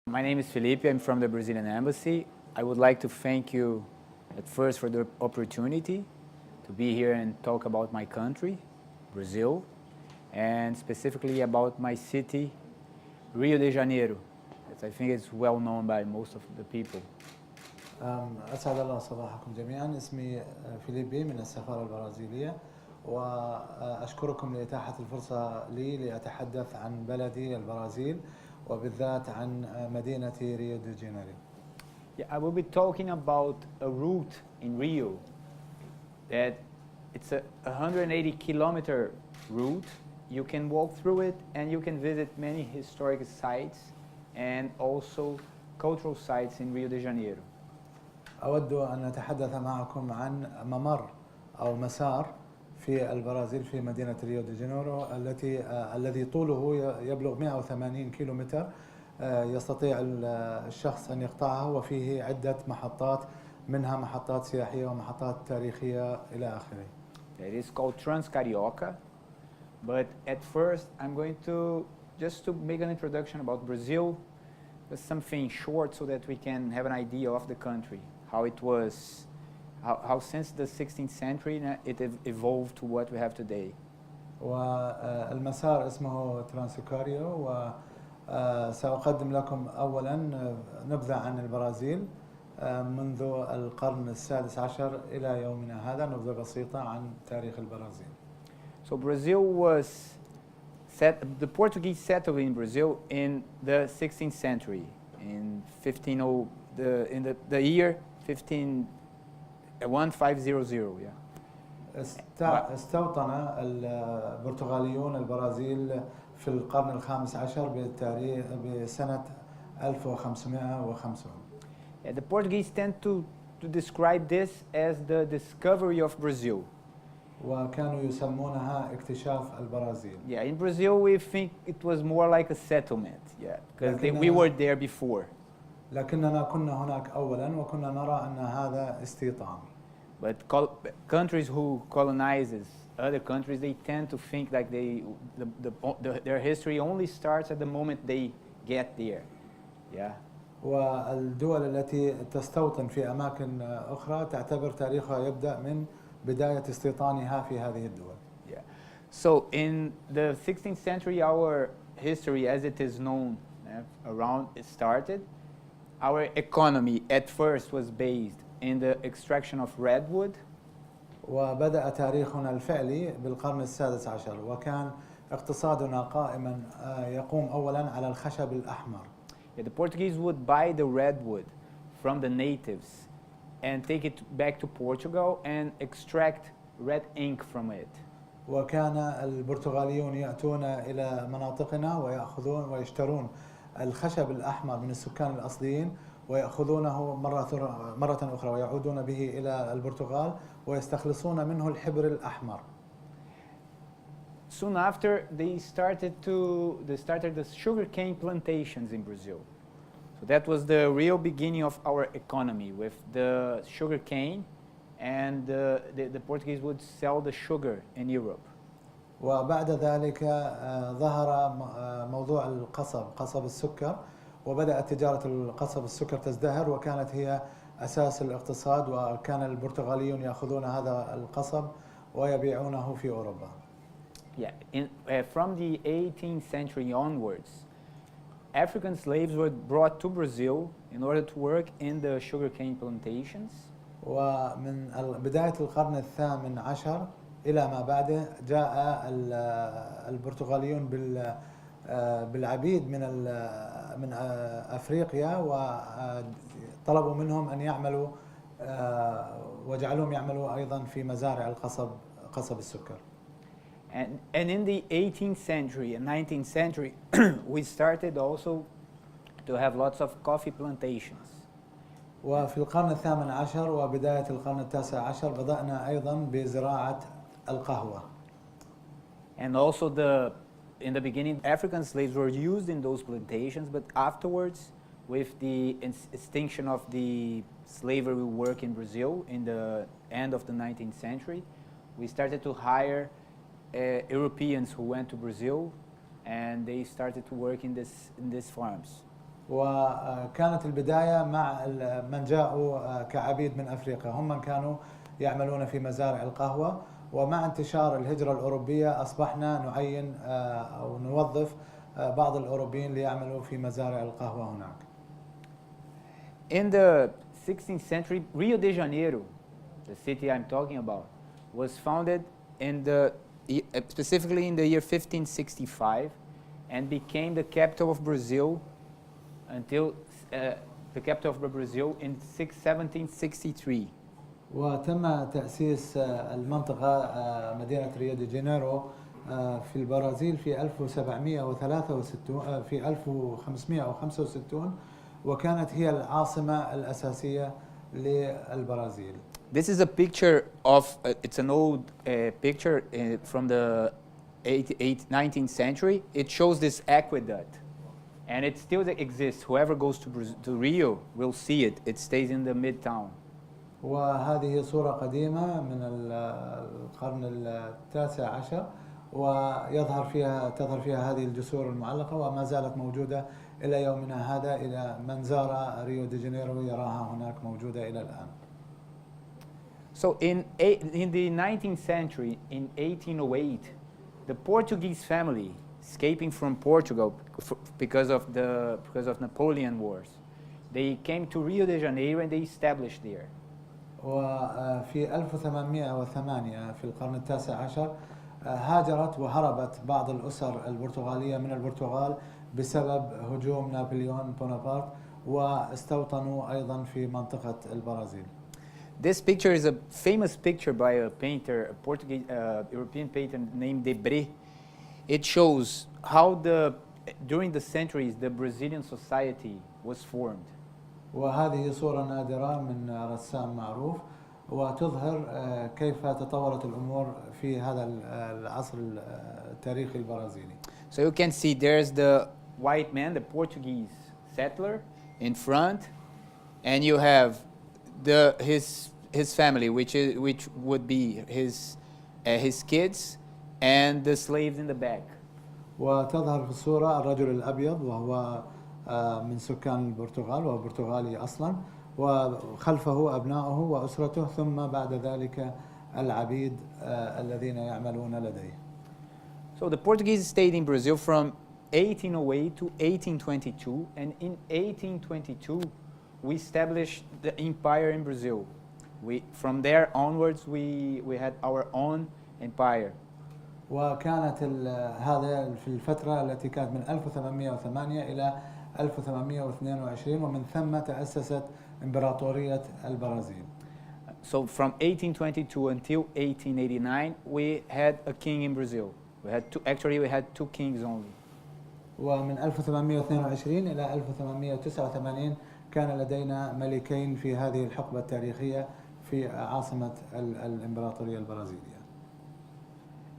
My name is Felipe. I'm from the Brazilian Embassy. I would like to thank you at first for the opportunity to be here and talk about my country, Brazil, and specifically about my city, Rio de Janeiro, that I think is well known by most of the people. أسعد الله صباحكم جميعا. اسمي فيليبي من السفارة البرازيلية، وأشكركم لإتاحة الفرصة لي لأتحدث عن بلدي البرازيل وبالذات عن مدينة ريو دي جانيرو. Yeah, I will be talking about a route in Rio that it's a 180-kilometer route. You can walk through it and you can visit many historic sites and also cultural sites in Rio de Janeiro. أود أن أتحدث معكم عن ممر أو مسار في البرازيل في مدينة ريو دي جانيرو الذي طوله يبلغ 180 كيلومتر، يستطيع الشخص أن يقطعه، وفيه عدة محطات، منها محطات سياحية ومحطات تاريخية إلى آخره. It is called Trans-Carioca, but at first I'm going to just to make an introduction about Brazil, just something short so that we can have an idea of the country, how it was, how since the 16th century it evolved to what we have today. والمسار اسمه ترانسكاريو، وسأقدم لكم أولا نبذة عن البرازيل منذ القرن السادس عشر إلى يومنا هذا، نبذة بسيطة عن تاريخ البرازيل. So Brazil was the Portuguese settled in Brazil in the 16th century, in the year 1500. Yeah. استوطن البرتغاليون البرازيل في القرن الخامس عشر بسنة 1550. Yeah, the Portuguese tend to describe this as the discovery of Brazil. وكانوا يسمونها اكتشاف البرازيل. Yeah, in Brazil we think it was more like a settlement, yeah, because we were there before. لكننا كنا هناك أولا وكنا نرى أن هذا استيطان. But countries who colonizes other countries, they tend to think like their history only starts at the moment they get there. Yeah. والدول التي تستوطن في أماكن أخرى تعتبر تاريخها يبدأ من بداية استيطانها في هذه الدول. Yeah. So in the 16th century, our history as it is known around it started. Our economy at first was based in the extraction of redwood. وبدأ تاريخنا الفعلي بالقرن السادس عشر، وكان اقتصادنا قائما يقوم أولا على الخشب الأحمر. Yeah, the Portuguese would buy the redwood from the natives and take it back to Portugal and extract red ink from it. وكان البرتغاليون يأتون إلى مناطقنا ويأخذون ويشترون الخشب الأحمر من السكان الأصليين ويأخذونه مرة أخرى ويعودون به إلى البرتغال ويستخلصون منه الحبر الأحمر. Soon after, they started the sugarcane plantations in Brazil. So that was the real beginning of our economy with the sugarcane, and the Portuguese would sell the sugar in Europe. وبعد ذلك ظهر موضوع قصب السكر، وبدأت تجارة القصب السكر تزدهر، وكانت هي أساس الاقتصاد، وكان البرتغاليون يأخذون هذا القصب ويبيعونه في أوروبا. Yeah, from the 18th century onwards, African slaves were brought to Brazil in order to work in the sugarcane plantations. ومن بداية القرن الثامن عشر إلى ما بعده جاء البرتغاليون بالعبيد من أفريقيا، وطلبوا منهم أن يعملوا وجعلوهم يعملوا أيضا في مزارع قصب السكر. And in the 18th century and 19th century, we started also to have lots of coffee plantations. وفي القرن الثامن عشر وبداية القرن التاسع عشر بدأنا أيضا بزراعة القهوة. And also in the beginning, African slaves were used in those plantations, but afterwards, with the extinction of the slavery work in Brazil in the end of the 19th century, we started to hire Europeans who went to Brazil, and they started to work in these farms. وكانت البداية مع من جاءوا كعبيد من أفريقيا، هم من كانوا يعملون في مزارع القهوة. ومع انتشار الهجرة الأوروبية أصبحنا نعين أو نوظف بعض الأوروبيين ليعملوا في مزارع القهوة هناك. In the 16th century, Rio de Janeiro, the city I'm talking about, was founded specifically in the year 1565 and became the capital of Brazil until the capital of Brazil in 1763. وتم تأسيس المنطقة مدينة ريو دي جانيرو في البرازيل في 1763 في 1565 وكانت هي العاصمة الأساسية للبرازيل. This is a picture of, it's an old picture from the 19th century. It shows this aqueduct. And it still exists. Whoever goes to Rio will see it. It stays in the midtown. وهذه صورة قديمة من القرن التاسع عشر وتظهر فيها هذه الجسور المعلقة وما زالت موجودة إلى يومنا هذا. إلى من زار ريو دي جانيرو يراها هناك موجودة إلى الآن. So in the 19th century, in 1808, the Portuguese family, escaping from Portugal because of Napoleon Wars, they came to Rio de Janeiro and they established there. وفي 1808 في القرن التاسع عشر هاجرت وهربت بعض الأسر البرتغالية من البرتغال بسبب هجوم نابليون بونابرت واستوطنوا أيضا في منطقة البرازيل. This picture is a famous picture by a painter, a Portuguese European painter named Debré. It shows how during the centuries the Brazilian society was formed. وهذه صورة نادرة من رسام معروف وتظهر كيف تطورت الأمور في هذا العصر التاريخي البرازيلي. So you can see there's the white man, the Portuguese settler in front, and you have his family, which would be his kids and the slaves in the back. وتظهر في الصورة الرجل الأبيض وهو من سكان البرتغال وهو برتغالي أصلا وخلفه أبنائه وأسرته ثم بعد ذلك العبيد الذين يعملون لديه. So the Portuguese stayed in Brazil from 1808 to 1822, and in 1822 we established the empire in Brazil. From there onwards we had our own empire. وكانت هذا في الفترة التي كانت من 1808 إلى 1822 ومن ثم تأسست إمبراطورية البرازيل. So from 1822 until 1889 we had a king in Brazil. We had two kings only. ومن 1822 إلى 1889 كان لدينا ملكين في هذه الحقبة التاريخية في عاصمة الإمبراطورية البرازيلية.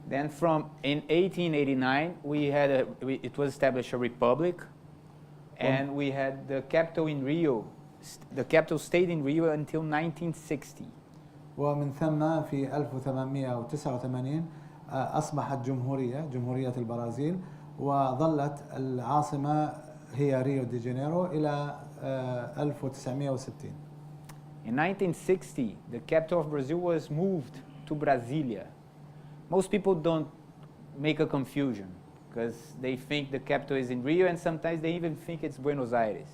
Then in 1889 it was established a republic, and we had the capital in Rio. The capital stayed in Rio until 1960. ومن ثم في 1889 أصبحت جمهورية البرازيل وظلت العاصمة هي ريو دي جانيرو إلى 1960. In 1960, the capital of Brazil was moved to Brasilia. Most people don't make a confusion because they think the capital is in Rio and sometimes they even think it's Buenos Aires.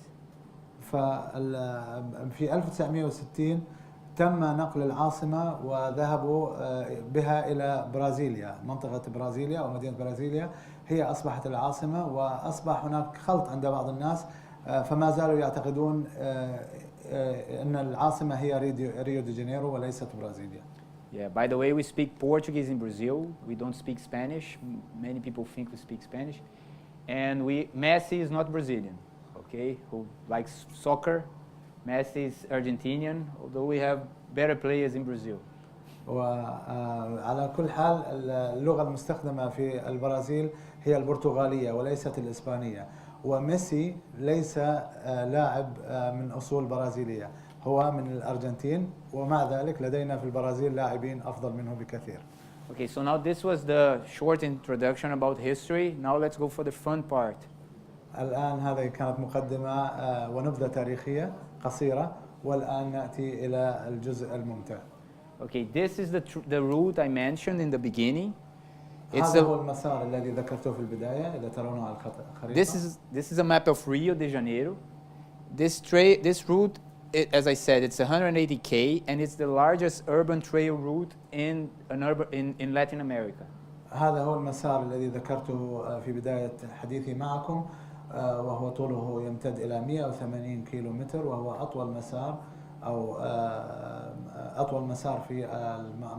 في 1960 تم نقل العاصمة وذهبوا بها إلى برازيليا. منطقة برازيليا أو مدينة برازيليا هي أصبحت العاصمة وأصبح هناك خلط عند بعض الناس فما زالوا يعتقدون أن العاصمة هي ريو دي جانيرو وليست برازيليا. Yeah, by the way, we speak Portuguese in Brazil. We don't speak Spanish. Many people think we speak Spanish. And Messi is not Brazilian, okay? Who likes soccer. Messi is Argentinian, although we have better players in Brazil. وعلى كل حال اللغة المستخدمة في البرازيل هي البرتغالية وليست الإسبانية. وميسي ليس لاعب من أصول برازيلية، هو من الأرجنتين، ومع ذلك لدينا في البرازيل لاعبين أفضل منه بكثير. Okay, so now this was the short introduction about history. Now let's go for the fun part. الآن هذه كانت مقدمة ونبذة تاريخية قصيرة، والآن نأتي إلى الجزء الممتع. Okay, this is the route I mentioned in the beginning. هذا هو المسار الذي ذكرته في البداية إذا ترونه على الخريطة. This is a map of Rio de Janeiro. This route, as I said, it's 180K, and it's the largest urban trail route in Latin America. هذا هو المسار الذي ذكرته في بداية حديثي معكم، وهو طوله يمتد إلى 180 كيلو متر، وهو أطول مسار أو أطول مسار في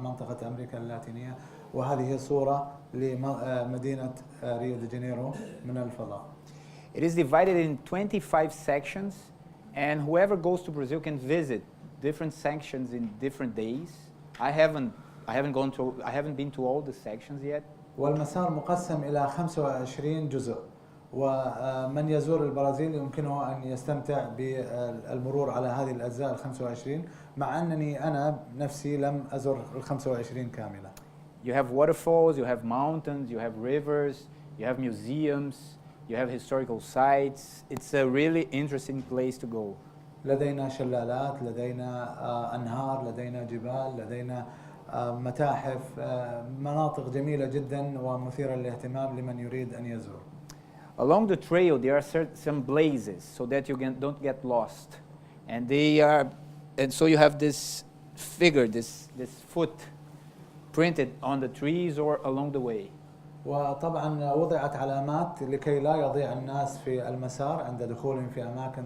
منطقة أمريكا اللاتينية. وهذه صورة لمدينة ريو دي جانيرو من الفضاء. It is divided in 25 sections, and whoever goes to Brazil can visit different sections in different days. I haven't been to all the sections yet. والمسار مقسم إلى 25 جزء، ومن يزور البرازيل يمكنه أن يستمتع بالمرور على هذه الأجزاء 25، مع أنني أنا نفسي لم أزر 25 كاملة. You have waterfalls, you have mountains, you have rivers, you have museums, you have historical sites. It's a really interesting place to go. لدينا شلالات، لدينا أنهار، لدينا جبال، لدينا متاحف، مناطق جميلة جدا ومثيرة للاهتمام لمن يريد أن يزور. Along the trail there are some blazes so that you don't get lost, and so you have this figure, this foot printed on the trees or along the way. وطبعا وضعت علامات لكي لا يضيع الناس في المسار عند دخولهم في أماكن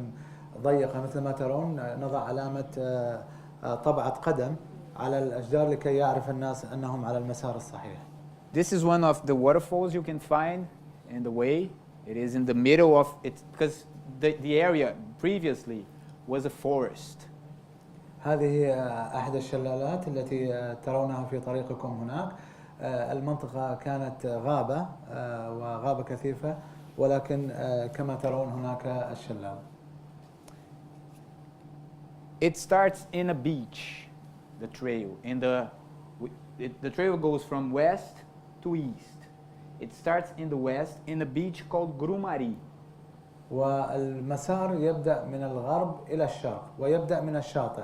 ضيقة. مثل ما ترون نضع علامة طبعة قدم على الأشجار لكي يعرف الناس أنهم على المسار الصحيح. This is one of the waterfalls you can find in the way. It is in the middle of it because the area previously was a forest. هذه أحد الشلالات التي ترونها في طريقكم هناك. المنطقة كانت غابة وغابة كثيفة، ولكن كما ترون هناك الشلال. It starts in a beach, the trail. The trail goes from west to east. It starts in the west in a beach called Grumari. والمسار يبدأ من الغرب إلى الشرق، ويبدأ من الشاطئ،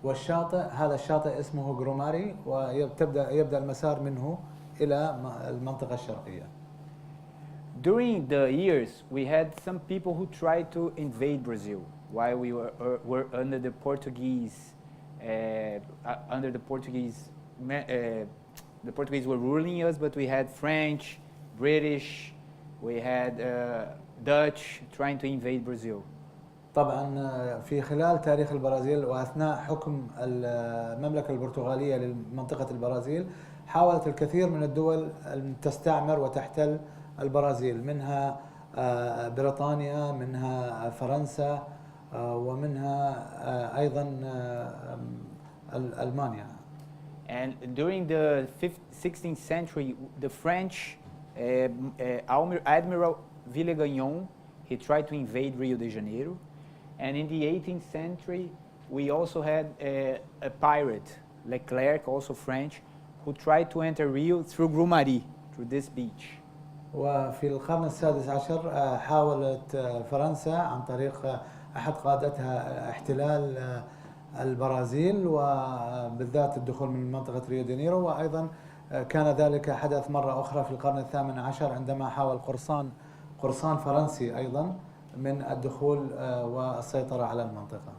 والشاطئ هذا الشاطئ اسمه جروماري، ويبدأ المسار منه إلى المنطقة الشرقية. During the years, we had some people who tried to invade Brazil while we were under the Portuguese. The Portuguese were ruling us, but we had French, British, we had Dutch trying to invade Brazil. طبعا في خلال تاريخ البرازيل وأثناء حكم المملكة البرتغالية لمنطقة البرازيل، حاولت الكثير من الدول أن تستعمر وتحتل البرازيل، منها بريطانيا، منها فرنسا، ومنها أيضا ألمانيا. And during the 16th century, the French Admiral Villegagnon, he tried to invade Rio de Janeiro. And in the 18th century, we also had a pirate, Leclerc, also French, who tried to enter Rio through Grumari, through this beach. وفي القرن السادس عشر حاولت فرنسا عن طريق أحد قادتها احتلال البرازيل، وبالذات الدخول من منطقة ريو دي جانيرو. وأيضا كان ذلك حدث مرة أخرى في القرن الثامن عشر عندما حاول قرصان فرنسي أيضا من الدخول والسيطرة على المنطقة.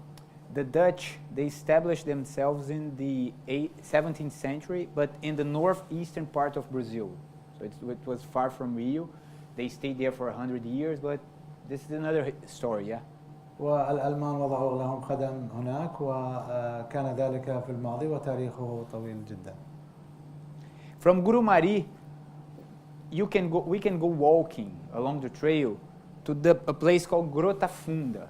The Dutch, they established themselves in the 17th century, but in the northeastern part of Brazil. So it was far from Rio. They stayed there for 100 years, but this is another story, yeah. والألمان وضعوا لهم قدم هناك، وكان ذلك في الماضي وتاريخه طويل جدا. From Grumari, we can go walking along the trail to a place called Grota Funda.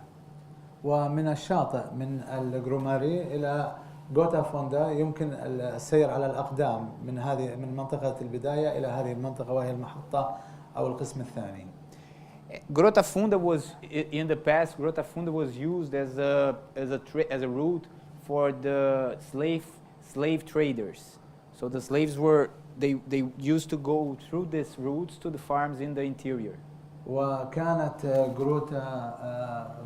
ومن الشاطئ من الجروماري إلى غوتا فوندا يمكن السير على الأقدام من منطقة البداية إلى هذه المنطقة، وهي المحطة أو القسم الثاني. Grota Funda was in the past. Grota Funda was used as a route for the slave traders. So the slaves they used to go through these routes to the farms in the interior. وكانت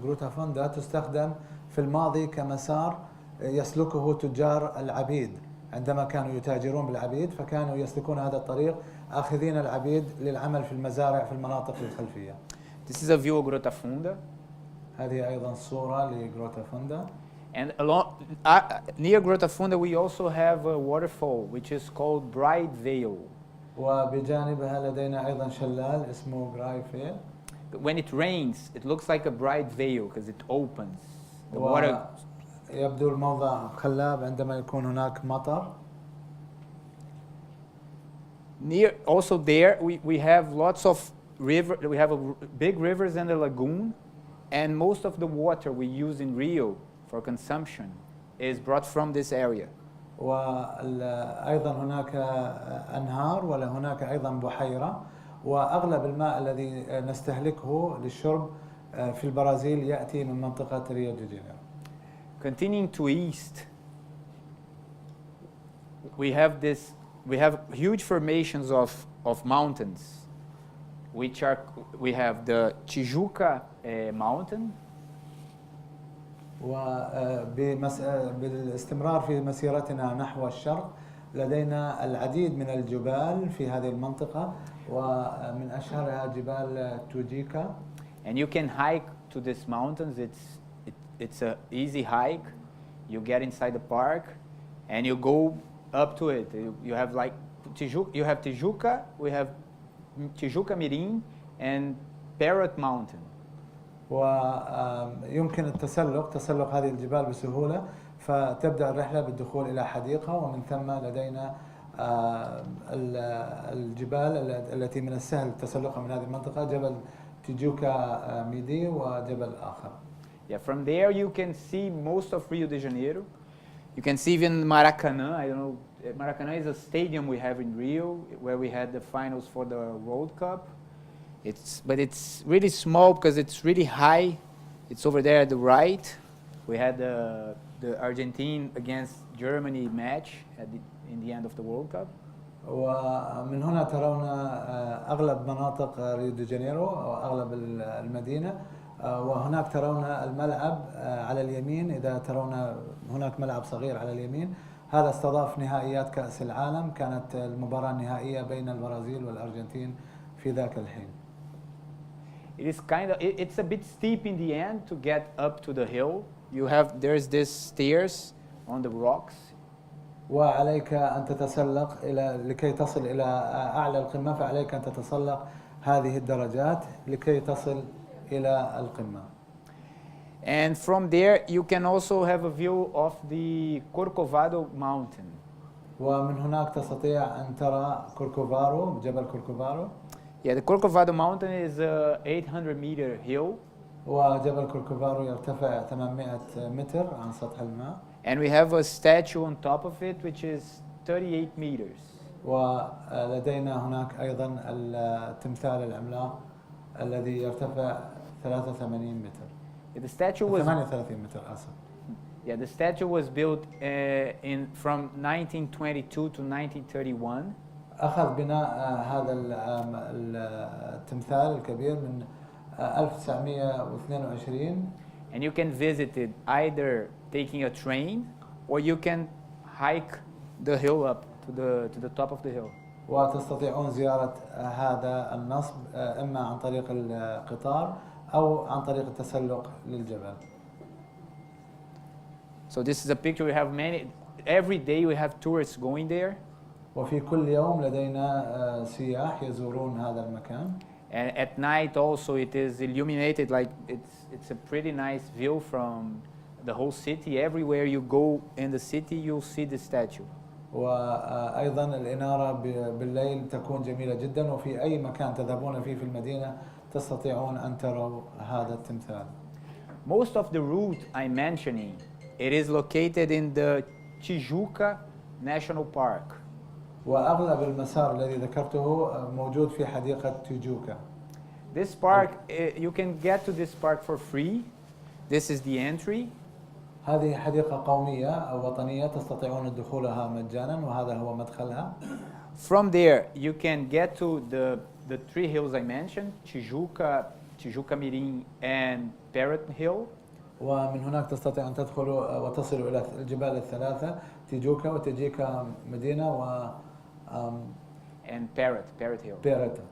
جروتا فوندا تستخدم في الماضي كمسار يسلكه تجار العبيد عندما كانوا يتاجرون بالعبيد، فكانوا يسلكون هذا الطريق آخذين العبيد للعمل في المزارع في المناطق الخلفية. This is a view of Grota Funda. هذه أيضا صورة لجروتا فوندا. And along, near Grota Funda we also have a waterfall which is called Bright Veil. وبجانبها لدينا أيضا شلال اسمه براي فيل. When it rains, it looks like a bright veil because it opens. The water. يبدو الموضع خلاب عندما يكون هناك مطر. Near, also there, we have lots of river. We have big rivers and a lagoon, and most of the water we use in Rio for consumption is brought from this area. وأيضا هناك أنهار ولا هناك أيضا بحيرة، وأغلب الماء الذي نستهلكه للشرب في البرازيل يأتي من منطقة ريو دي جانيرو. Continuing to east, we have huge formations of mountains, which are, we have the Tijuca mountain. وبالاستمرار في مسيرتنا نحو الشرق لدينا العديد من الجبال في هذه المنطقة، ومن أشهرها جبال توجيكا. And you can hike to these mountains. It's a easy hike. You get inside the park, and you go up to it. You have like you have Tijuca. We have Tijuca Mirim and Parrot Mountain. ويمكن تسلق هذه الجبال بسهولة، فتبدأ الرحلة بالدخول إلى حديقة، ومن ثم لدينا الجبال التي من السهل تسلقها من هذه المنطقة، جبل تيجوكا ميدي وجبل آخر. Yeah, from there you can see most of Rio de Janeiro. You can see even Maracanã. I don't know, Maracanã is a stadium we have in Rio where we had the finals for the World Cup. But it's really small because it's really high. It's over there at the right. We had the Argentine against Germany match in the end of the World Cup. ومن هنا ترون أغلب مناطق ريو دي جانيرو أو أغلب المدينة، وهناك ترون الملعب على اليمين. إذا ترون هناك ملعب صغير على اليمين، هذا استضاف نهائيات كأس العالم. كانت المباراة النهائية بين البرازيل والأرجنتين في ذاك الحين. It's a bit steep in the end to get up to the hill. There's this stairs on the rocks. وعليك أن تتسلق لكي تصل إلى أعلى القمة، فعليك أن تتسلق هذه الدرجات لكي تصل إلى القمة. And from there you can also have a view of the Corcovado mountain. ومن هناك تستطيع أن ترى كوركوفارو، جبل كوركوفارو. Yeah, the Corcovado mountain is a 800-meter hill. وجبل كوركوفارو يرتفع 800 متر عن سطح الماء. And we have a statue on top of it which is 38 meters. ولدينا هناك أيضا التمثال العملاق الذي يرتفع 83 متر. The statue was 38 متر آسف. Yeah, the statue was built from 1922 to 1931. أخذ بناء هذا التمثال الكبير من 1922. And you can visit it either taking a train or you can hike the hill up to the top of the hill. وتستطيعون زيارة هذا النصب إما عن طريق القطار أو عن طريق التسلق للجبل. So this is a picture. We have every day we have tourists going there. وفي كل يوم لدينا سياح يزورون هذا المكان. And at night also it is illuminated, like it's a pretty nice view from the whole city. Everywhere you go in the city you'll see the statue. وأيضا الإنارة بالليل تكون جميلة جدا، وفي أي مكان تذهبون فيه في المدينة تستطيعون أن تروا هذا التمثال. Most of the route I'm mentioning, it is located in the Tijuca National Park. وأغلب المسار الذي ذكرته موجود في حديقة تيجوكا. This park, you can get to this park for free. This is the entry. هذه حديقة قومية أو وطنية تستطيعون دخولها مجانا، وهذا هو مدخلها. From there, you can get to the three hills I mentioned, Tijuca, Tijuca Mirim, and Parrot Hill. ومن هناك تستطيع أن تدخل وتصل إلى الجبال الثلاثة تيجوكا وتجيكا مدينة و And Parrot Hill. بيرتا.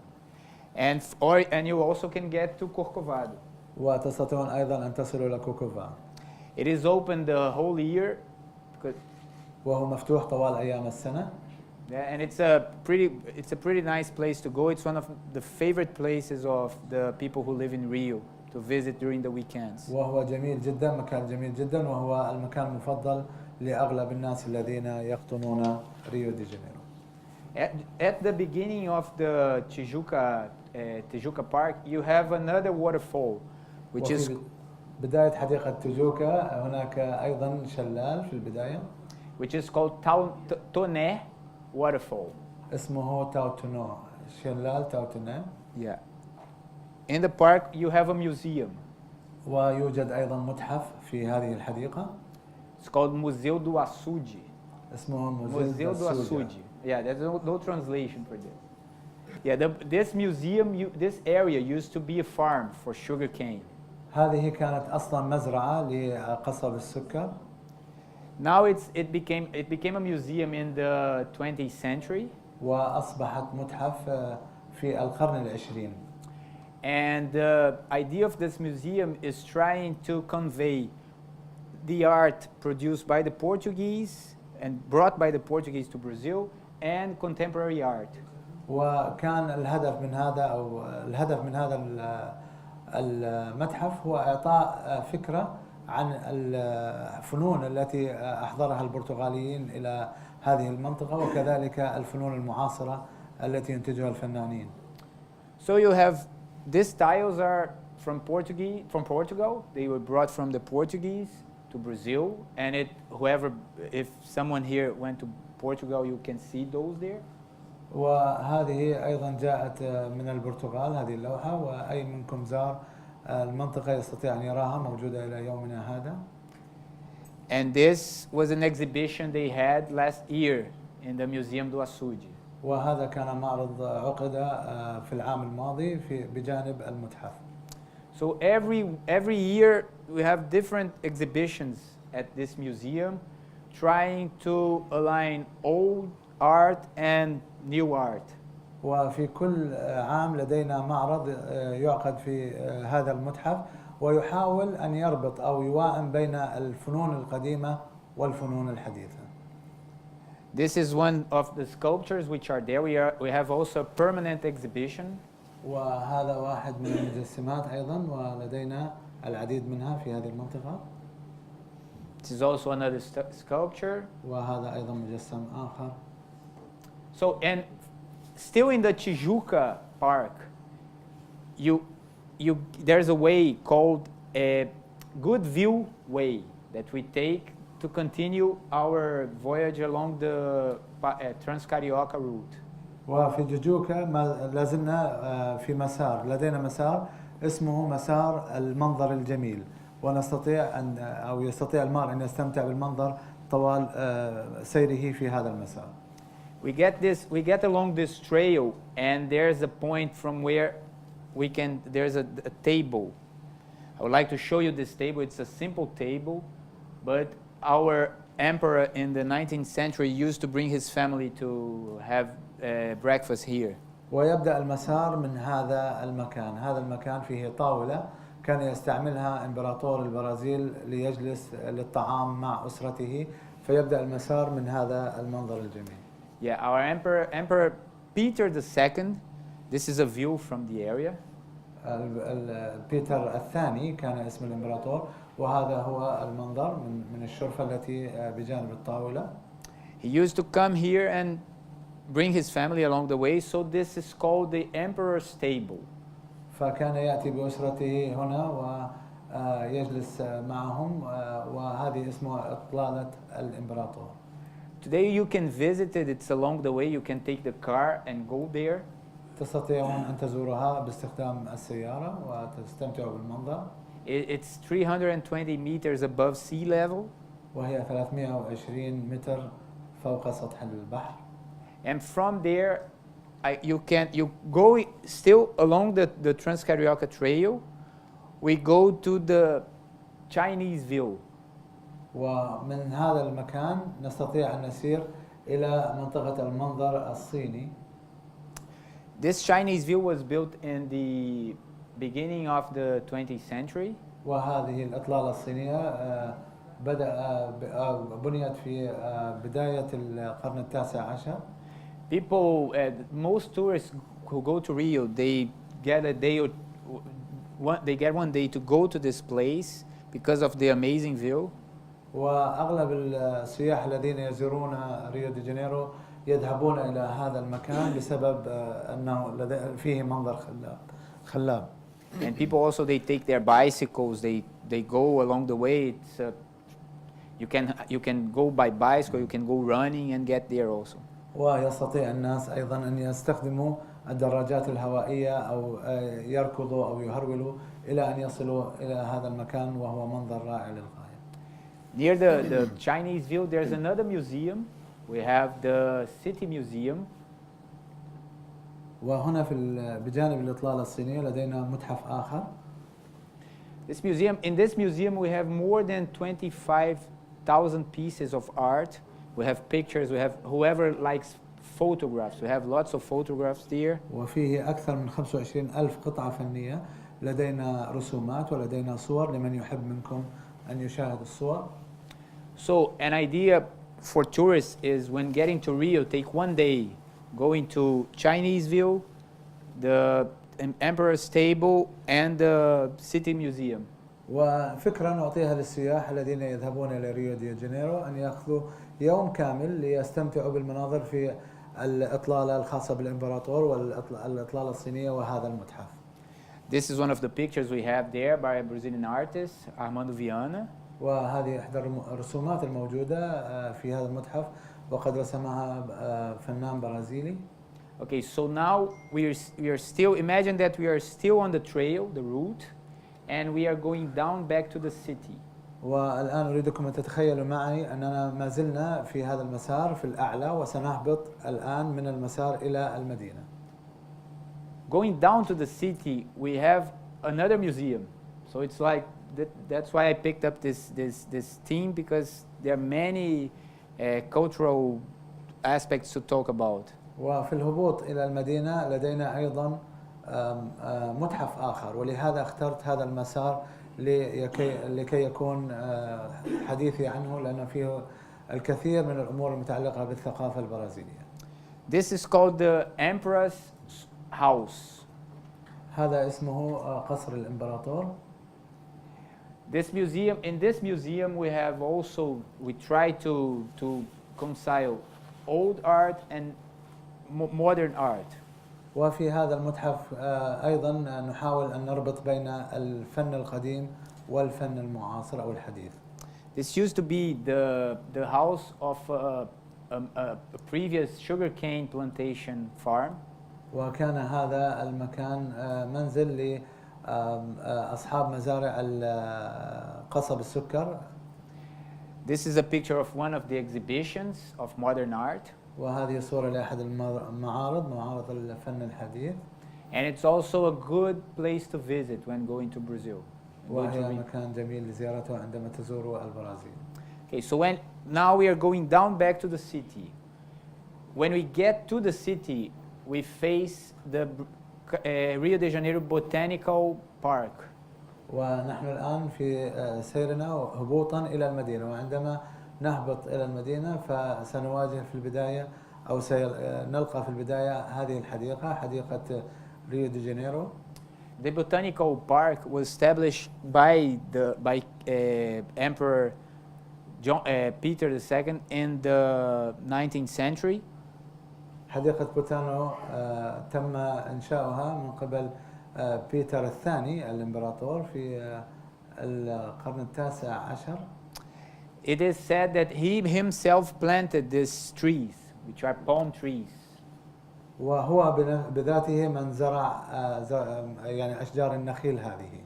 And you also can get to Corcovado. وتستطيعون أيضا أن تصلوا إلى كوكوفا. It is open the whole year, because, وهو مفتوح طوال أيام السنة. yeah, and it's a pretty nice place to go. It's one of the favorite places of the people who live in Rio to visit during the weekends. وهو جميل جدا، مكان جميل جدا، وهو المكان المفضل لأغلب الناس الذين يقطنون ريو دي جانيرو. At the beginning of the Tijuca Park, you have another waterfall, which is بداية حديقة تيجوكا هناك أيضا شلال في البداية. which is called Toné Waterfall. اسمه تاوتونو، شلال تاوتونو. Yeah. In the park, you have a museum. ويوجد أيضا متحف في هذه الحديقة. It's called Museu do Açude. اسمه Museu do Açude. Yeah, there's no translation for this. Yeah, this museum, this area used to be a farm for sugarcane. هذه كانت أصلا مزرعة لقصب السكر. Now it became a museum in the 20th century. وأصبحت متحف في القرن العشرين. And the idea of this museum is trying to convey the art produced by the Portuguese and brought by the Portuguese to Brazil and contemporary art. وكان الهدف من هذا المتحف هو إعطاء فكرة عن الفنون التي أحضرها البرتغاليين إلى هذه المنطقة وكذلك الفنون المعاصرة التي ينتجها الفنانين. So you have these tiles are from Portugal. They were brought from the Portuguese to Brazil, and if someone here went to Portugal, you can see those there. وهذه أيضا جاءت من البرتغال هذه اللوحة، وأي منكم زار المنطقة يستطيع أن يراها موجودة إلى يومنا هذا. And this was an exhibition they had last year in the Museum do Açude. وهذا كان معرض عقد في العام الماضي بجانب المتحف. So every year we have different exhibitions at this museum, trying to align old art and new art. وفي كل عام لدينا معرض يعقد في هذا المتحف ويحاول أن يربط أو يوائم بين الفنون القديمة والفنون الحديثة. This is one of the sculptures which are there. We have also a permanent exhibition. وهذا واحد من المجسمات أيضا ولدينا العديد منها في هذه المنطقة. This is also another sculpture. وهذا أيضا مجسم آخر. So, and still in the Tijuca Park, there's a way called a Good View Way that we take to continue our voyage along the Trans-Carioca route. وفي جوجوكا ما لازلنا في مسار، لدينا مسار اسمه مسار المنظر الجميل، ونستطيع أو يستطيع المار أن يستمتع بالمنظر طوال سيره في هذا المسار. We get along this trail, and there's a point from where there's a table. I would like to show you this table. It's a simple table, but our emperor in the 19th century used to bring his family to have breakfast here. ويبدأ المسار من هذا المكان. هذا المكان فيه طاولة كان يستعملها إمبراطور البرازيل ليجلس للطعام مع أسرته، فيبدأ المسار من هذا المنظر الجميل. Yeah, our Emperor Peter II, this is a view from the area. بيتر الثاني كان اسم الإمبراطور، وهذا هو المنظر من الشرفة التي بجانب الطاولة. He used to come here and bring his family along the way, so this is called the Emperor's Table. فكان يأتي بأسرته هنا ويجلس معهم، وهذه اسمها إطلالة الإمبراطور. Today you can visit it. It's along the way. You can take the car and go there. تستطيعون أن تزورها باستخدام السيارة وتستمتعوا بالمنظر. It's 320 meters above sea level. وهي 320 متر فوق سطح البحر. And from there, you go still along the Trans-Carioca Trail. We go to the Chinese View. ومن هذا المكان نستطيع أن نسير إلى منطقة المنظر الصيني. This Chinese View was built in the beginning of the 20th century. وهذه الإطلالة الصينية بنيت في بداية القرن التاسع عشر. People, most tourists who go to Rio, they get one day to go to this place because of the amazing view. وأغلب السياح الذين يزورون ريو دي جانيرو يذهبون إلى هذا المكان بسبب أنه فيه منظر خلاب. And people also, they take their bicycles, they go along the way. It's, you can go by bicycle, you can go running and get there also. ويستطيع الناس أيضا أن يستخدموا الدراجات الهوائية أو يركضوا أو يهرولوا إلى أن يصلوا إلى هذا المكان وهو منظر رائع للغاية. Near the Chinese View, there's another museum. We have the City Museum. وهنا بجانب الإطلالة الصينية لدينا متحف آخر. In this museum, we have more than 25,000 pieces of art. We have pictures. We have whoever likes photographs. We have lots of photographs there. وفيه أكثر من 25,000 قطعة فنية. لدينا رسومات ولدينا صور لمن يحب منكم أن يشاهد الصور. So an idea for tourists is when getting to Rio, take one day, going to Chinese View, the Emperor's Stable, and the City Museum. وفكرة نعطيها للسياح الذين يذهبون إلى ريو دي جانيرو أن يأخذوا يوم كامل ليستمتعوا بالمناظر في الإطلالة الخاصة بالإمبراطور والإطلالة الصينية وهذا المتحف. This is one of the pictures we have there by a Brazilian artist, Armando Viana. وهذه إحدى الرسومات الموجودة في هذا المتحف وقد رسمها فنان برازيلي. Okay, so now we are still, imagine that we are still on the trail, the route, and we are going down back to the city. والآن أريدكم أن تتخيلوا معي أننا ما زلنا في هذا المسار في الأعلى وسنهبط الآن من المسار إلى المدينة. Going down to the city, we have another museum. So it's like, that's why I picked up this theme, because there are many cultural aspects to talk about. وفي الهبوط إلى المدينة لدينا أيضا متحف آخر ولهذا اخترت هذا المسار لكي يكون حديثي عنه لأن فيه الكثير من الأمور المتعلقة بالثقافة البرازيلية. This is called the Emperor's House. هذا اسمه قصر الإمبراطور. In this museum we try to reconcile old art and modern art. وفي هذا المتحف أيضا نحاول أن نربط بين الفن القديم والفن المعاصر أو الحديث. This used to be the house of a previous sugarcane plantation farm. وكان هذا المكان منزل لأصحاب مزارع قصب السكر. This is a picture of one of the exhibitions of modern art. وهذه صورة لأحد معارض الفن الحديث. And it's also a good place to visit when going to Brazil. وهي مكان جميل لزيارته عندما تزوروا البرازيل. Okay, so now we are going down back to the city. When we get to the city, we face the Rio de Janeiro Botanical Park. ونحن الآن في سيرنا هبوطا إلى المدينة وعندما نهبط إلى المدينة فسنواجه في البداية أو سنلقى في البداية هذه الحديقة حديقة ريو دي جانيرو. The Botanical Park was established by Emperor Peter II in the 19th century. حديقة بوتانو تم إنشاؤها من قبل بيتر الثاني الإمبراطور في القرن التاسع عشر. It is said that he himself planted these trees, which are palm trees. وهو بذاته من زرع يعني أشجار النخيل هذه.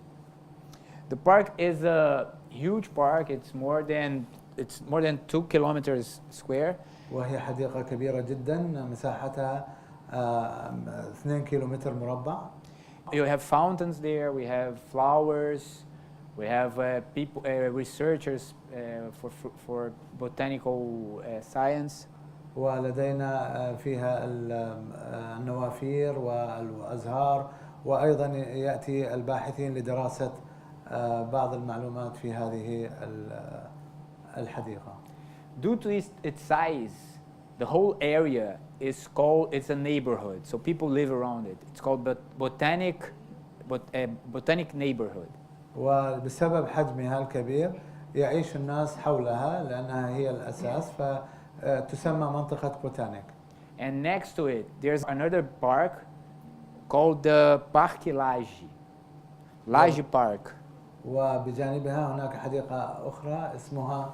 The park is a huge park. It's more than it's more than 2 kilometers square. وهي حديقة كبيرة جدا مساحتها 2 كيلومتر مربع. You have fountains there, we have flowers, we have people, researchers for botanical science. ولدينا فيها النوافير والأزهار، وأيضا يأتي الباحثين لدراسة بعض المعلومات في هذه الحديقة. Due to its size, the whole area is called, it's a neighborhood, so people live around it. It's called botanic neighborhood. وبسبب حجمها الكبير يعيش الناس حولها لأنها هي الأساس، فتسمى منطقة بوتانيك. And next to it, there's another park called the Parque Lage, Lage Park. وبجانبها هناك حديقة أخرى اسمها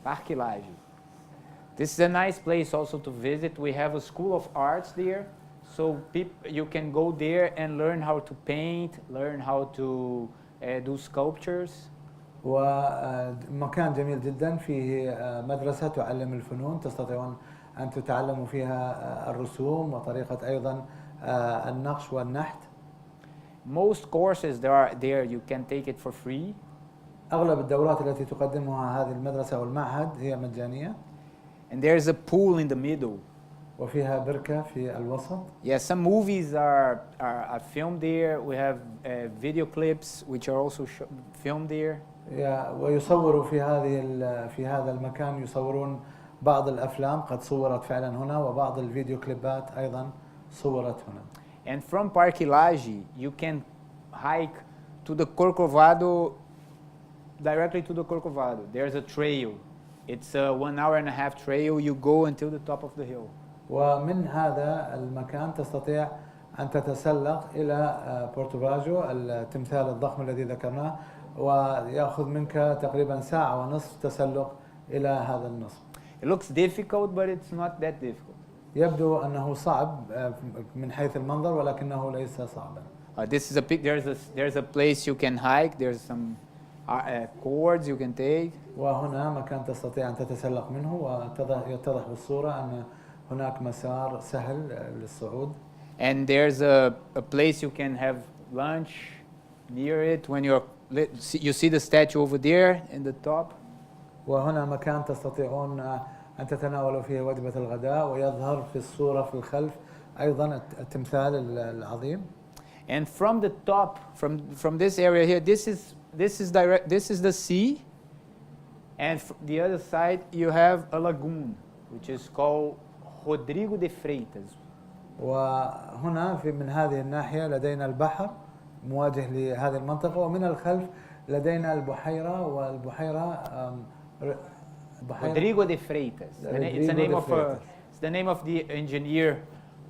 Parque Lage. This is a nice place also to visit. We have a school of arts there, so you can go there and learn how to paint, learn how to do sculptures. ومكان جميل جدا، فيه مدرسة تعلم الفنون، تستطيعون أن تتعلموا فيها الرسوم وطريقة أيضا النقش والنحت. Most courses there are there, you can take it for free. أغلب الدورات التي تقدمها هذه المدرسة والمعهد هي مجانية. And there's a pool in the middle. وفيها بركة في الوسط. Yeah, some movies are filmed there. We have video clips which are also filmed there. ويصوروا في هذا المكان، يصورون بعض الأفلام قد صورت فعلا هنا، وبعض الفيديو كليبات أيضا صورت هنا. And from Parque Lage, you can hike to the Corcovado, directly to the Corcovado. There's a trail. It's a 1 hour and a half trail. You go until the top of the hill. ومن هذا المكان تستطيع أن تتسلق إلى بورتوفاجو، التمثال الضخم الذي ذكرناه، ويأخذ منك تقريبا ساعة ونصف تسلق إلى هذا النصف. It looks difficult, but it's not that difficult. يبدو أنه صعب من حيث المنظر، ولكنه ليس صعبا. This is there's a place you can hike. There's some cords you can take. وهنا مكان تستطيع أن تتسلق منه، ويتضح بالصورة أن هناك مسار سهل للصعود. And there's a place you can have lunch near it when you see the statue over there in the top. وهنا مكان تستطيعون أن تتناولوا فيه وجبة الغداء، ويظهر في الصورة في الخلف أيضا التمثال العظيم. And from the top, from this area here, this is the sea, and the other side you have a lagoon, which is called Rodrigo de Freitas. وهنا من هذه الناحية لدينا البحر مواجه لهذه المنطقة، ومن الخلف لدينا البحيرة، والبحيرة Rodrigo de Freitas. It's the name of the engineer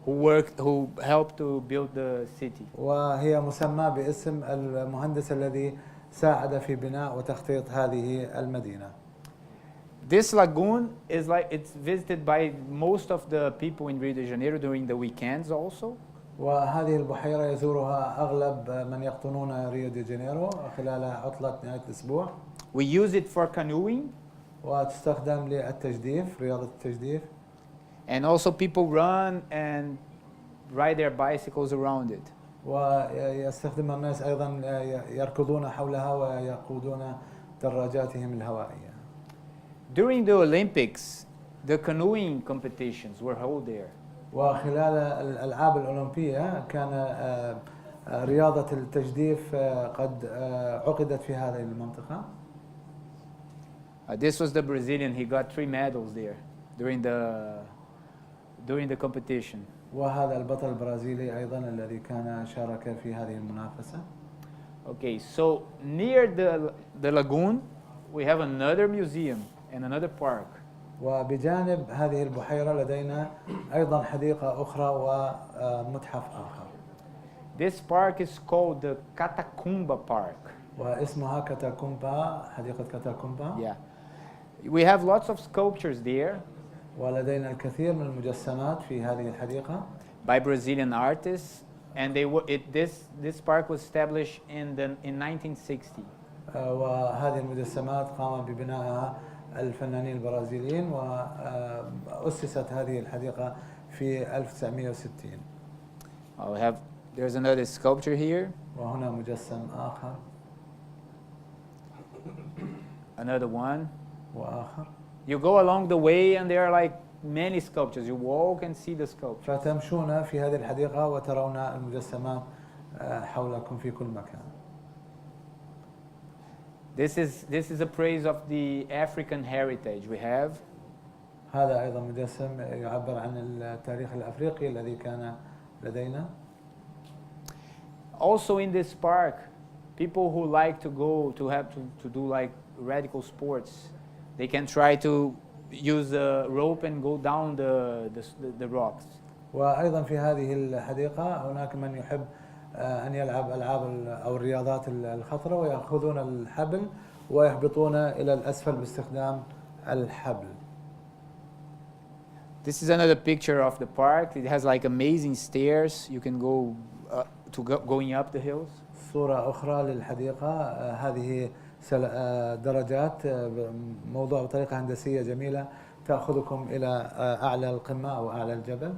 who helped to build the city. وهي مسمى باسم المهندس الذي ساعد في بناء وتخطيط هذه المدينة. This lagoon is it's visited by most of the people in Rio de Janeiro during the weekends also. وهذه البحيرة يزورها أغلب من يقطنون ريو دي جانيرو خلال عطلة نهاية الأسبوع. We use it for canoeing. وتستخدم للتجديف، رياضة التجديف. And also people run and ride their bicycles around it. ويستخدم الناس أيضا يركضون حولها ويقودون دراجاتهم الهوائية. During the Olympics, the canoeing competitions were held there. وخلال الألعاب الأولمبية كان رياضة التجديف قد عقدت في هذه المنطقة. This was the Brazilian. He got 3 medals there during the competition. وهذا البطل البرازيلي أيضا الذي كان شارك في هذه المنافسة. Okay, so near the lagoon, we have another museum and another park. وبجانب هذه البحيرة لدينا أيضا حديقة أخرى ومتحف آخر. This park is called the Catacumba Park. واسمها كاتاكومبا، حديقة كاتاكومبا. Yeah, we have lots of sculptures there. ولدينا الكثير من المجسمات في هذه الحديقة. By Brazilian artists, and this park was established in 1960. وهذه المجسمات قام ببنائها الفنانين البرازيليين، وأسست هذه الحديقة في 1960. There's another sculpture here. وهنا مجسم آخر. Another one. وآخر. You go along the way and there are like many sculptures. You walk and see the sculptures. فتمشون في هذه الحديقة وترون المجسمات حولكم في كل مكان. This is a praise of the African heritage we have. هذا أيضا مجسم يعبر عن التاريخ الأفريقي الذي كان لدينا. Also in this park, people who like to go to do like radical sports, they can try to use a rope and go down the rocks. وأيضا في هذه الحديقة هناك من يحب أن يلعب ألعاب أو الرياضات الخطرة، ويأخذون الحبل ويهبطون إلى الأسفل باستخدام الحبل. This is another picture of the park. It has like amazing stairs. You can go going up the hills. صورة أخرى للحديقة، هذه درجات، موضوع بطريقة هندسية جميلة تأخذكم إلى أعلى القمة أو أعلى الجبل.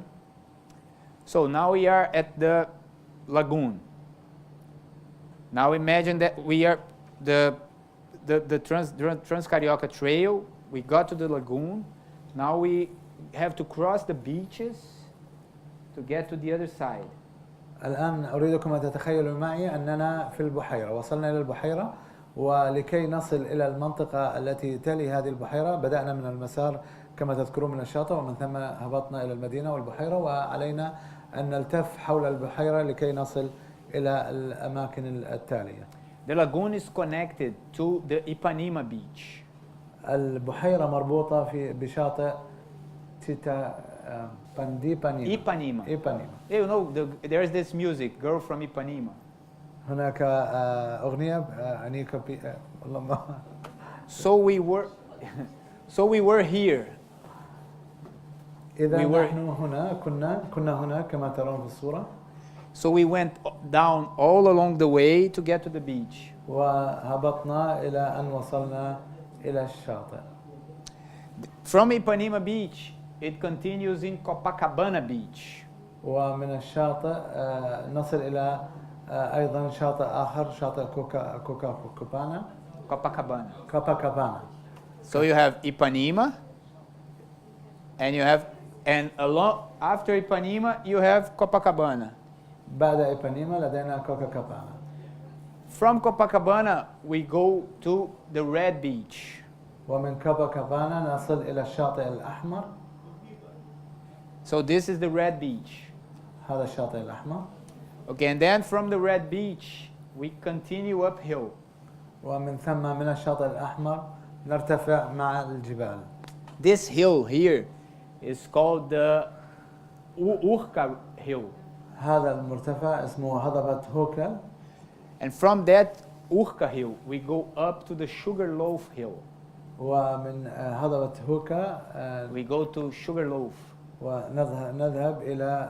So now we are at the lagoon. Now imagine that we are the Trans-Carioca Trail. We got to the lagoon. Now we have to cross the beaches to get to the other side. الآن أريدكم أن تتخيلوا معي أننا في البحيرة، وصلنا إلى البحيرة، ولكي نصل إلى المنطقة التي تلي هذه البحيرة بدأنا من المسار كما تذكرون من الشاطئ، ومن ثم هبطنا إلى المدينة والبحيرة، وعلينا أن نلتف حول البحيرة لكي نصل إلى الأماكن التالية. The lagoon is connected to the Ipanema beach. البحيرة مربوطة بشاطئ Ipanema. You know, there's this music, Girl from Ipanema. هناك أغنية أنيكا اللهم. So we were here. إذا نحن هنا كنا هنا كما ترون في الصورة. So we went down all along the way to get to the beach. وهبطنا إلى أن وصلنا إلى الشاطئ. From Ipanema beach, it continues in Copacabana beach. ومن الشاطئ نصل إلى أيضا شاطئ آخر، شاطئ Copacabana. So you have Ipanema, and along after Ipanema you have Copacabana. بعد إيبانيما لدينا كوكاكابانا. From Copacabana we go to the Red Beach. ومن كوباكابانا نصل إلى الشاطئ الأحمر. So this is the Red Beach. هذا الشاطئ الأحمر. Okay, and then from the Red Beach we continue uphill. ومن ثم من الشاطئ الأحمر نرتفع مع الجبال. This hill here is called the Urca Hill. هذا المرتفع اسمه هضبة هوكل. And from that Urca Hill we go up to the Sugarloaf Hill. ومن هضبة هوكا we go to Sugarloaf. ونذهب إلى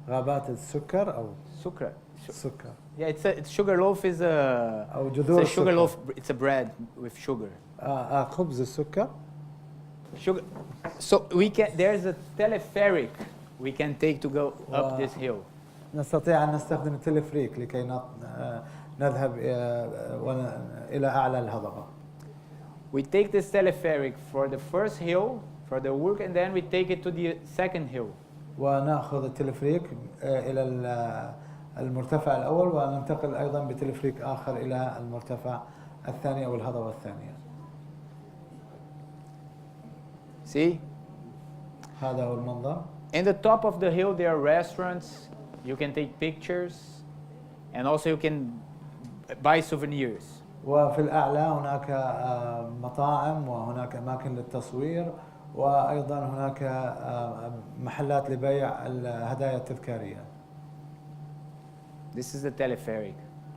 غابات السكر أو سكر. السكر. Yeah, it's Sugarloaf is a. أو جذور it's a sugarloaf. It's a bread with sugar. خبز السكر. Sugar. So there's a telepheric we can take to go up this hill. نستطيع أن نستخدم التلفريك لكي نذهب إلى أعلى الهضبة. We take this telepheric for the first hill, for the work, and then we take it to the second hill. ونأخذ التلفريك إلى المرتفع الأول، وننتقل أيضا بتلفريك آخر إلى المرتفع الثاني أو الهضبة الثانية. See? هذا هو المنظر. In the top of the hill there are restaurants. You can take pictures, and also you can buy souvenirs. وفي الأعلى هناك مطاعم وهناك أماكن للتصوير، وأيضا هناك محلات لبيع الهدايا التذكارية. This is the telepheric.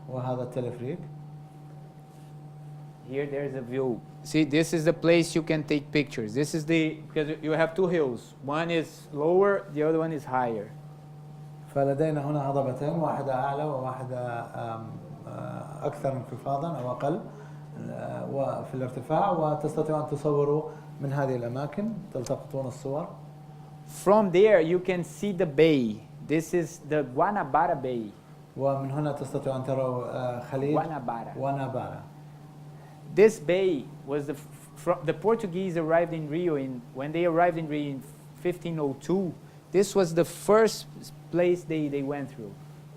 وهذا التلفريك. Here there is a view. See, this is the place you can take pictures. This is because you have two hills. One is lower, the other one is higher. فلدينا هنا هضبتين، واحدة أعلى وواحدة أكثر انخفاضا أو أقل وفي الارتفاع، وتستطيعون أن تصوروا من هذه الأماكن، تلتقطون الصور. From there you can see the bay. This is the Guanabara Bay. ومن هنا تستطيعون أن تروا خليج Guanabara. This bay was the Portuguese arrived in Rio when they arrived in Rio in 1502. This was the first place they went through.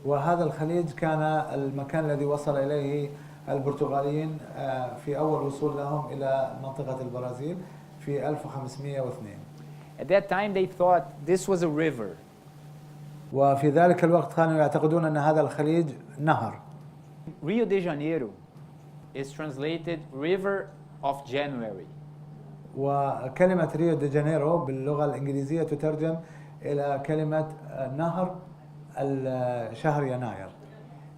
وهذا الخليج كان المكان الذي وصل إليه البرتغاليين في أول وصول لهم إلى منطقة البرازيل في 1502. At that time they thought this was a river. وفي ذلك الوقت كانوا يعتقدون أن هذا الخليج نهر. Rio de Janeiro is translated River of January. وكلمة ريو دي جانيرو باللغة الإنجليزية تترجم إلى كلمة نهر شهر يناير.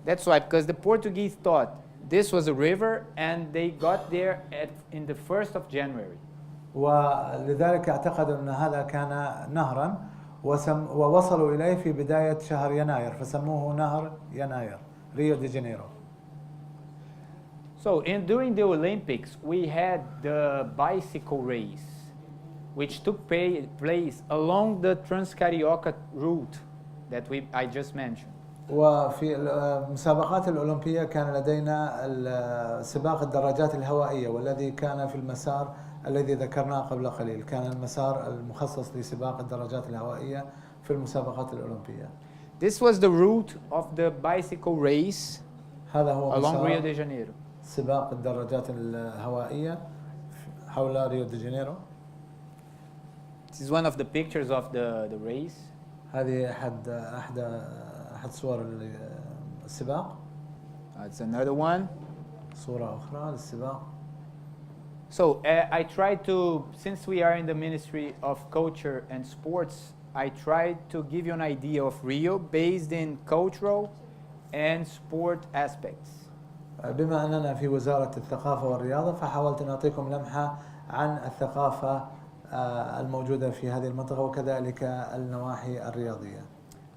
That's why, because the Portuguese thought this was a river and they got there in the 1st of January. ولذلك اعتقدوا أن هذا كان نهرا ووصلوا إليه في بداية شهر يناير فسموه نهر يناير ريو دي جانيرو. So during the Olympics we had the bicycle race which took place along the Trans-Carioca route that I just mentioned. وفي المسابقات الأولمبية كان لدينا سباق الدراجات الهوائية والذي كان في المسار الذي ذكرناه قبل قليل، كان المسار المخصص لسباق الدراجات الهوائية في المسابقات الأولمبية. This was the route of the bicycle race هذا هو along Rio de Janeiro. سباق الدراجات الهوائية حول ريو دي جانيرو. This is one of the pictures of the race. هذه أحد صور السباق. It's another one. صورة أخرى للسباق. So I tried to, since we are in the Ministry of Culture and Sports, I tried to give you an idea of Rio based in cultural and sport aspects. بما أننا في وزارة الثقافة والرياضة فحاولت أن أعطيكم لمحة عن الثقافة الموجودة في هذه المنطقة وكذلك النواحي الرياضية.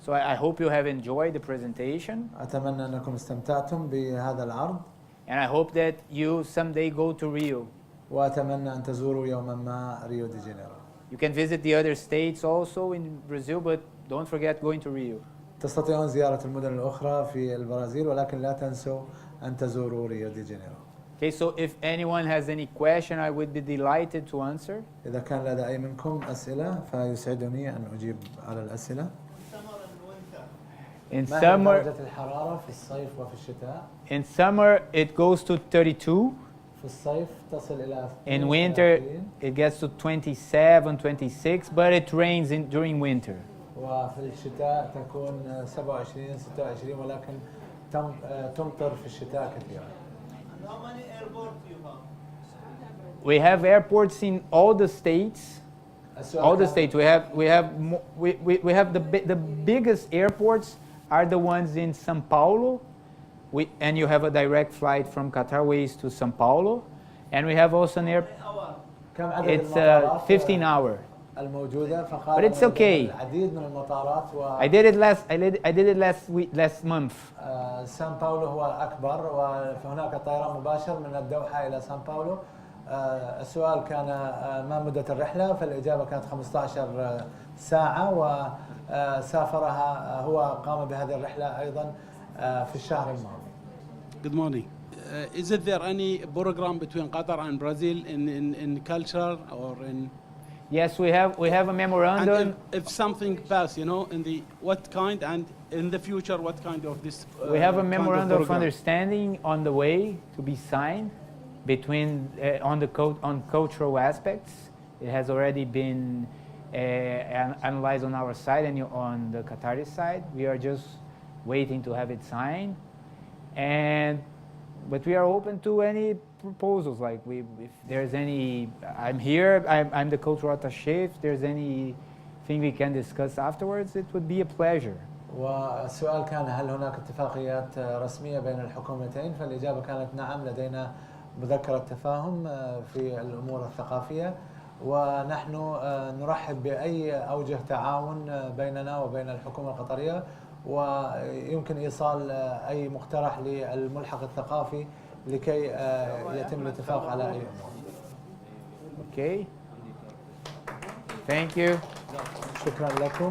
So I hope you have enjoyed the presentation. أتمنى أنكم استمتعتم بهذا العرض. And I hope that you someday go to Rio. وأتمنى أن تزوروا يوما ما ريو دي جانيرو. You can visit the other states also in Brazil, but don't forget going to Rio. تستطيعون زيارة المدن الأخرى في البرازيل ولكن لا تنسوا أن تزوروا ريو دي جانيرو. Okay, so if anyone has any question, I would be delighted to answer. إذا كان لدى أي منكم أسئلة فيسعدني أن أجيب على الأسئلة. In ما summer, درجة الحرارة في الصيف وفي الشتاء؟ in summer it goes to 32. في الصيف تصل إلى In winter it gets to 27, 26, but it rains during winter. وفي الشتاء تكون 27 26 ولكن تمطر في الشتاء كثيرا. How many airports you have? We have airports in all the states. All the states. We have the biggest airports are the ones in São Paulo. And you have a direct flight from Qatar Airways to São Paulo, and we have also an it's 15 hour. الموجودة But it's okay. العديد من المطارات I did it last month. سان باولو هو الأكبر وهناك طيران مباشر من الدوحة إلى سان باولو. السؤال كان ما مدة الرحلة فالإجابة كانت 15 ساعة وسافرها هو قام بهذه الرحلة أيضا في الشهر الماضي. Good morning. Is it there any program between Qatar and Brazil in culture or in? Yes, we have a memorandum. And if something pass, in the what kind and in the future what kind of this? We have a kind memorandum of program? understanding on the way to be signed between on cultural aspects. It has already been analyzed on our side and on the Qatari side. We are just waiting to have it signed, but we are open to any proposals. Like if there's any, I'm here. I'm the cultural attaché. If there's anything we can discuss afterwards, it would be a pleasure. والسؤال كان هل هناك اتفاقيات رسمية بين الحكومتين؟ فالإجابة كانت نعم، لدينا مذكرة تفاهم في الأمور الثقافية ونحن نرحب بأي أوجه تعاون بيننا وبين الحكومة القطرية ويمكن إيصال أي مقترح للملحق الثقافي لكي يتم الاتفاق على أي أمور. Okay. Thank you. شكرا لكم.